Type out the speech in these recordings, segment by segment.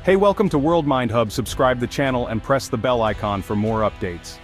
Hey, welcome to World Mind Hub. Subscribe the channel and press the bell icon for more updates.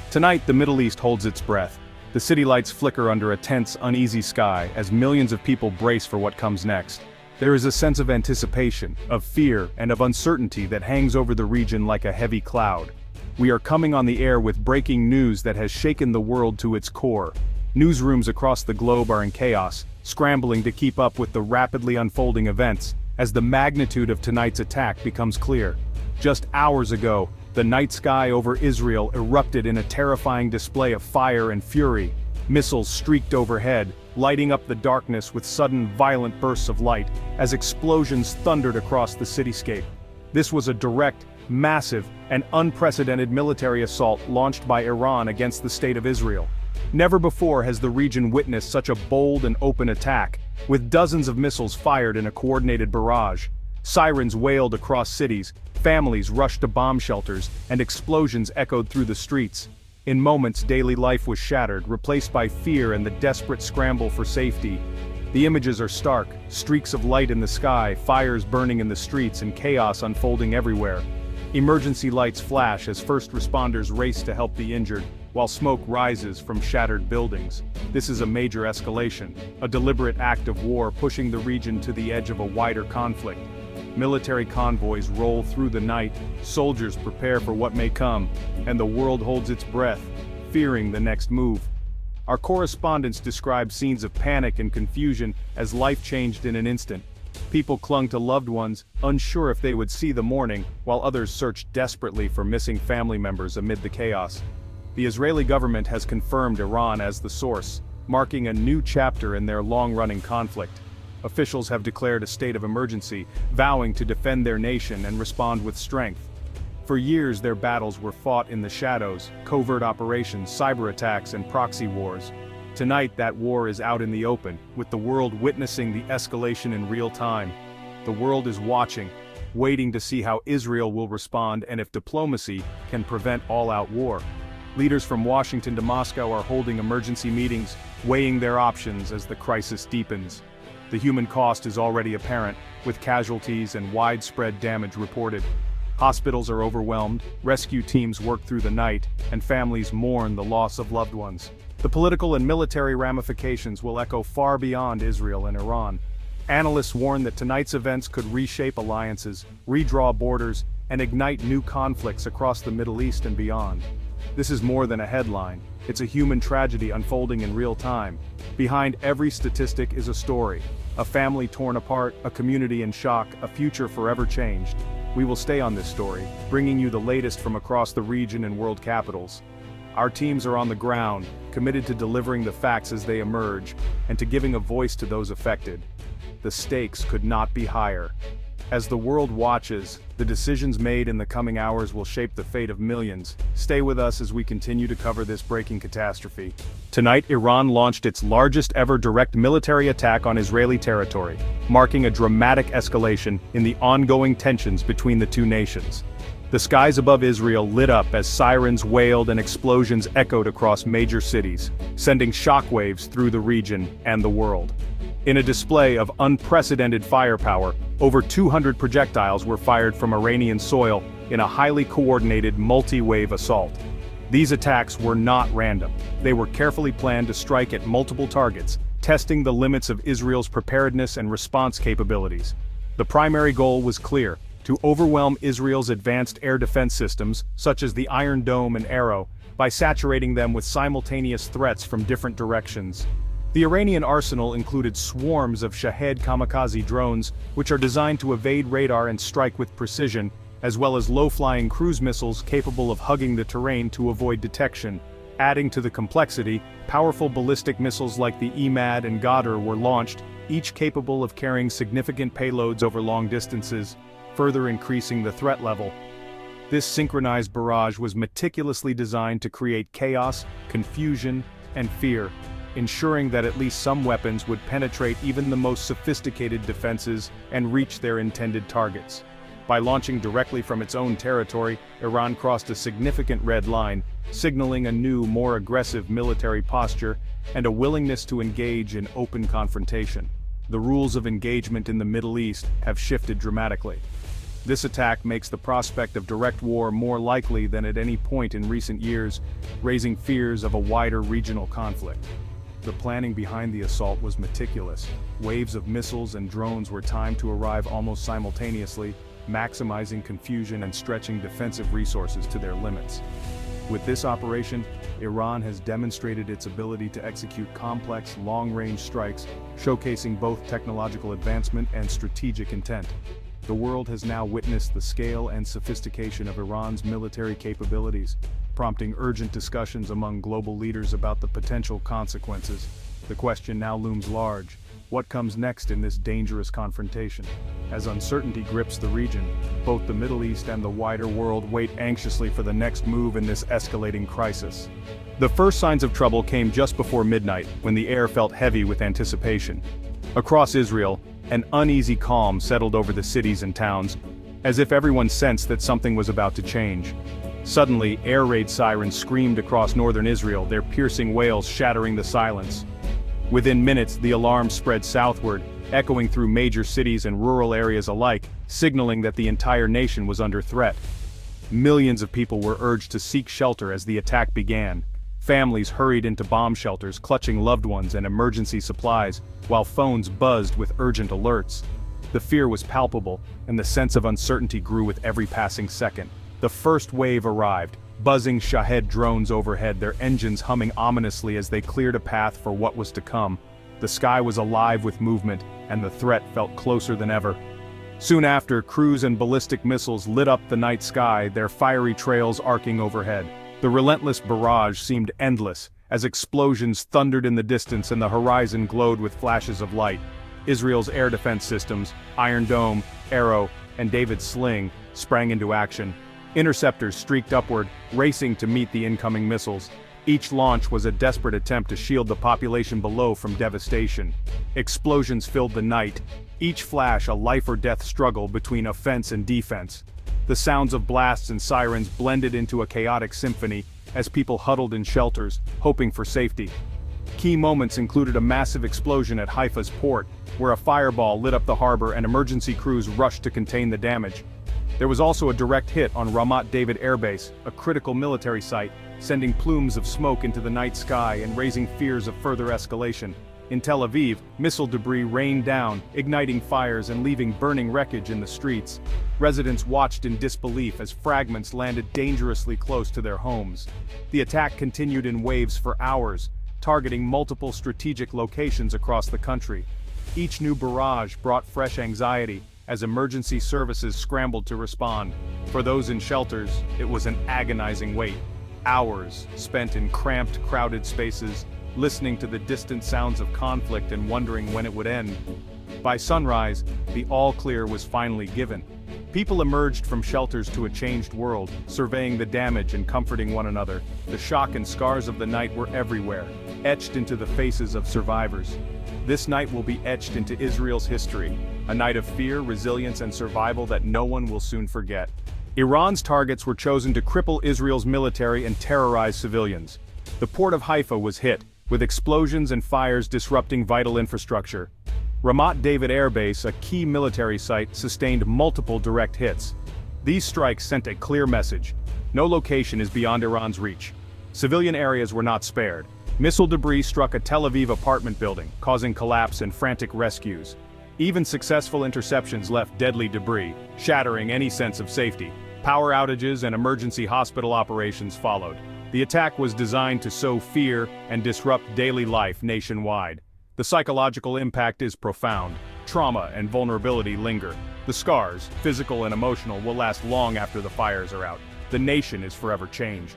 Tonight, the Middle East holds its breath. The city lights flicker under a tense, uneasy sky as millions of people brace for what comes next. There is a sense of anticipation, of fear, and of uncertainty that hangs over the region like a heavy cloud. We are coming on the air with breaking news that has shaken the world to its core. Newsrooms across the globe are in chaos, scrambling to keep up with the rapidly unfolding events, as the magnitude of tonight's attack becomes clear. Just hours ago, the night sky over Israel erupted in a terrifying display of fire and fury. Missiles streaked overhead, lighting up the darkness with sudden violent bursts of light, as explosions thundered across the cityscape. This was a direct, massive, and unprecedented military assault launched by Iran against the state of Israel. Never before has the region witnessed such a bold and open attack, with dozens of missiles fired in a coordinated barrage. Sirens wailed across cities, families rushed to bomb shelters, and explosions echoed through the streets. In moments, daily life was shattered, replaced by fear and the desperate scramble for safety. The images are stark: streaks of light in the sky, fires burning in the streets, and chaos unfolding everywhere. Emergency lights flash as first responders race to help the injured, while smoke rises from shattered buildings. This is a major escalation, a deliberate act of war pushing the region to the edge of a wider conflict. Military convoys roll through the night, soldiers prepare for what may come, and the world holds its breath, fearing the next move. Our correspondents describe scenes of panic and confusion as life changed in an instant. People clung to loved ones, unsure if they would see the morning, while others searched desperately for missing family members amid the chaos. The Israeli government has confirmed Iran as the source, marking a new chapter in their long-running conflict. Officials have declared a state of emergency, vowing to defend their nation and respond with strength. For years their battles were fought in the shadows: covert operations, cyber attacks, and proxy wars. Tonight that war is out in the open, with the world witnessing the escalation in real time. The world is watching, waiting to see how Israel will respond and if diplomacy can prevent all-out war. Leaders from Washington to Moscow are holding emergency meetings, weighing their options as the crisis deepens. The human cost is already apparent, with casualties and widespread damage reported. Hospitals are overwhelmed, rescue teams work through the night, and families mourn the loss of loved ones. The political and military ramifications will echo far beyond Israel and Iran. Analysts warn that tonight's events could reshape alliances, redraw borders, and ignite new conflicts across the Middle East and beyond. This is more than a headline. It's a human tragedy unfolding in real time. Behind every statistic is a story. A family torn apart, a community in shock, a future forever changed. We will stay on this story, bringing you the latest from across the region and world capitals. Our teams are on the ground, committed to delivering the facts as they emerge, and to giving a voice to those affected. The stakes could not be higher. As the world watches, the decisions made in the coming hours will shape the fate of millions. Stay with us as we continue to cover this breaking catastrophe. Tonight, Iran launched its largest ever direct military attack on Israeli territory, marking a dramatic escalation in the ongoing tensions between the two nations. The skies above Israel lit up as sirens wailed and explosions echoed across major cities, sending shockwaves through the region and the world. In a display of unprecedented firepower, over 200 projectiles were fired from Iranian soil in a highly coordinated multi-wave assault. These attacks were not random. They were carefully planned to strike at multiple targets, testing the limits of Israel's preparedness and response capabilities. The primary goal was clear: to overwhelm Israel's advanced air defense systems, such as the Iron Dome and Arrow, by saturating them with simultaneous threats from different directions. The Iranian arsenal included swarms of Shahed kamikaze drones, which are designed to evade radar and strike with precision, as well as low-flying cruise missiles capable of hugging the terrain to avoid detection. Adding to the complexity, powerful ballistic missiles like the Emad and Ghadr were launched, each capable of carrying significant payloads over long distances, further increasing the threat level. This synchronized barrage was meticulously designed to create chaos, confusion, and fear, ensuring that at least some weapons would penetrate even the most sophisticated defenses and reach their intended targets. By launching directly from its own territory, Iran crossed a significant red line, signaling a new, more aggressive military posture and a willingness to engage in open confrontation. The rules of engagement in the Middle East have shifted dramatically. This attack makes the prospect of direct war more likely than at any point in recent years, raising fears of a wider regional conflict. The planning behind the assault was meticulous. Waves of missiles and drones were timed to arrive almost simultaneously, maximizing confusion and stretching defensive resources to their limits. With this operation, Iran has demonstrated its ability to execute complex, long-range strikes, showcasing both technological advancement and strategic intent. The world has now witnessed the scale and sophistication of Iran's military capabilities, prompting urgent discussions among global leaders about the potential consequences. The question now looms large: what comes next in this dangerous confrontation? As uncertainty grips the region, both the Middle East and the wider world wait anxiously for the next move in this escalating crisis. The first signs of trouble came just before midnight, when the air felt heavy with anticipation. Across Israel, an uneasy calm settled over the cities and towns, as if everyone sensed that something was about to change. Suddenly, air raid sirens screamed across northern Israel, their piercing wails shattering the silence. Within minutes, the alarm spread southward, echoing through major cities and rural areas alike, signaling that the entire nation was under threat. Millions of people were urged to seek shelter as the attack began. Families hurried into bomb shelters, clutching loved ones and emergency supplies, while phones buzzed with urgent alerts. The fear was palpable, and the sense of uncertainty grew with every passing second. The first wave arrived, buzzing Shahed drones overhead, their engines humming ominously as they cleared a path for what was to come. The sky was alive with movement, and the threat felt closer than ever. Soon after, cruise and ballistic missiles lit up the night sky, their fiery trails arcing overhead. The relentless barrage seemed endless, as explosions thundered in the distance and the horizon glowed with flashes of light. Israel's air defense systems, Iron Dome, Arrow, and David's Sling, sprang into action. Interceptors streaked upward, racing to meet the incoming missiles. Each launch was a desperate attempt to shield the population below from devastation. Explosions filled the night, each flash a life-or-death struggle between offense and defense. The sounds of blasts and sirens blended into a chaotic symphony as people huddled in shelters, hoping for safety. Key moments included a massive explosion at Haifa's port, where a fireball lit up the harbor and emergency crews rushed to contain the damage. There was also a direct hit on Ramat David Air Base, a critical military site, sending plumes of smoke into the night sky and raising fears of further escalation. In Tel Aviv, missile debris rained down, igniting fires and leaving burning wreckage in the streets. Residents watched in disbelief as fragments landed dangerously close to their homes. The attack continued in waves for hours, targeting multiple strategic locations across the country. Each new barrage brought fresh anxiety, as emergency services scrambled to respond. For those in shelters, it was an agonizing wait. Hours spent in cramped, crowded spaces, listening to the distant sounds of conflict and wondering when it would end. By sunrise, the all-clear was finally given. People emerged from shelters to a changed world, surveying the damage and comforting one another. The shock and scars of the night were everywhere, etched into the faces of survivors. This night will be etched into Israel's history, a night of fear, resilience, and survival that no one will soon forget. Iran's targets were chosen to cripple Israel's military and terrorize civilians. The port of Haifa was hit, with explosions and fires disrupting vital infrastructure. Ramat David Air Base, a key military site, sustained multiple direct hits. These strikes sent a clear message: no location is beyond Iran's reach. Civilian areas were not spared. Missile debris struck a Tel Aviv apartment building, causing collapse and frantic rescues. Even successful interceptions left deadly debris, shattering any sense of safety. Power outages and emergency hospital operations followed. The attack was designed to sow fear and disrupt daily life nationwide. The psychological impact is profound. Trauma and vulnerability linger. The scars, physical and emotional, will last long after the fires are out. The nation is forever changed.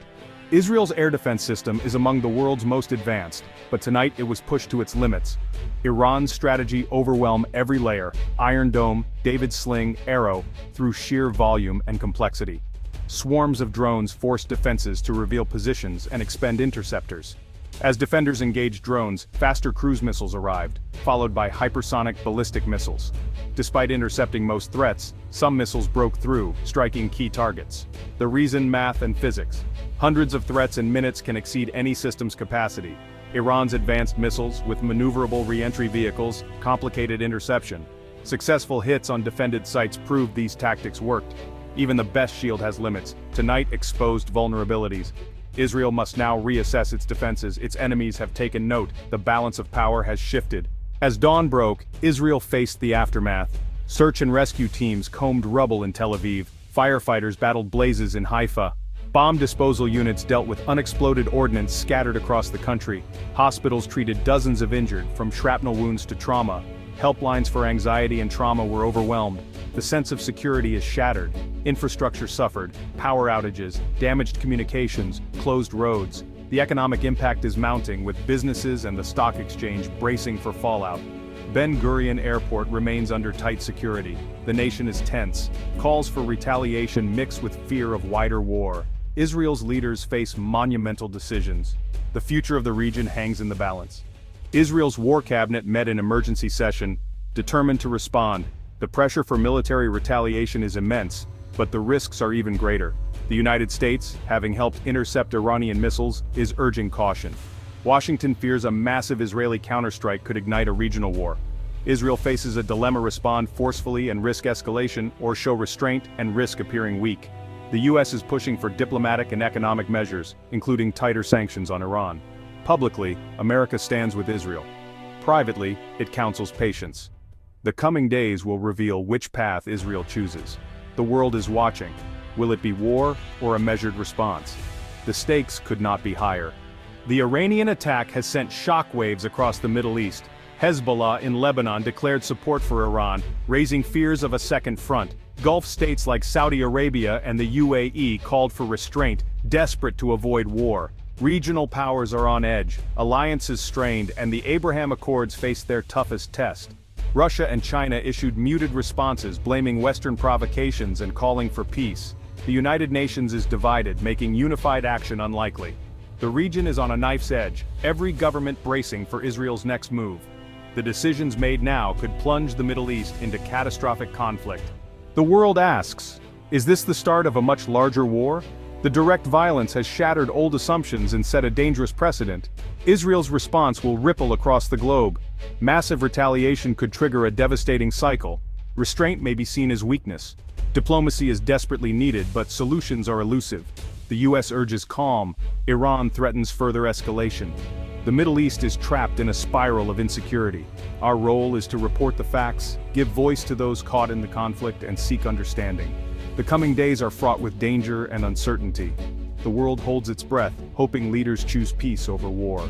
Israel's air defense system is among the world's most advanced, but tonight it was pushed to its limits. Iran's strategy overwhelmed every layer: Iron Dome, David's Sling, Arrow, through sheer volume and complexity. Swarms of drones forced defenses to reveal positions and expend interceptors. As defenders engaged drones, faster cruise missiles arrived, followed by hypersonic ballistic missiles. Despite intercepting most threats, some missiles broke through, striking key targets. The reason: math and physics. Hundreds of threats in minutes can exceed any system's capacity. Iran's advanced missiles, with maneuverable re-entry vehicles, complicated interception. Successful hits on defended sites proved these tactics worked. Even the best shield has limits. Tonight exposed vulnerabilities. Israel must now reassess its defenses. Its enemies have taken note. The balance of power has shifted. As dawn broke, Israel faced the aftermath. Search and rescue teams combed rubble in Tel Aviv. Firefighters battled blazes in Haifa. Bomb disposal units dealt with unexploded ordnance scattered across the country. Hospitals treated dozens of injured, from shrapnel wounds to trauma. Helplines for anxiety and trauma were overwhelmed. The sense of security is shattered. Infrastructure suffered, power outages, damaged communications, closed roads. The economic impact is mounting, with businesses and the stock exchange bracing for fallout. Ben Gurion Airport remains under tight security. The nation is tense. Calls for retaliation mix with fear of wider war. Israel's leaders face monumental decisions. The future of the region hangs in the balance. Israel's war cabinet met in emergency session, determined to respond. The pressure for military retaliation is immense, but the risks are even greater. The United States, having helped intercept Iranian missiles, is urging caution. Washington fears a massive Israeli counterstrike could ignite a regional war. Israel faces a dilemma: respond forcefully and risk escalation, or show restraint and risk appearing weak. The US is pushing for diplomatic and economic measures, including tighter sanctions on Iran. Publicly, America stands with Israel. Privately, it counsels patience. The coming days will reveal which path Israel chooses. The world is watching. Will it be war or a measured response? The stakes could not be higher. The Iranian attack has sent shockwaves across the Middle East. Hezbollah in Lebanon declared support for Iran, raising fears of a second front. Gulf states like Saudi Arabia and the UAE called for restraint, desperate to avoid war. Regional powers are on edge, alliances strained, and the Abraham Accords face their toughest test. Russia and China issued muted responses, blaming Western provocations and calling for peace. The United Nations is divided, making unified action unlikely. The region is on a knife's edge, every government bracing for Israel's next move. The decisions made now could plunge the Middle East into catastrophic conflict. The world asks, is this the start of a much larger war? The direct violence has shattered old assumptions and set a dangerous precedent. Israel's response will ripple across the globe. Massive retaliation could trigger a devastating cycle. Restraint may be seen as weakness. Diplomacy is desperately needed, but solutions are elusive. The US urges calm. Iran threatens further escalation. The Middle East is trapped in a spiral of insecurity. Our role is to report the facts, give voice to those caught in the conflict, and seek understanding. The coming days are fraught with danger and uncertainty. The world holds its breath, hoping leaders choose peace over war.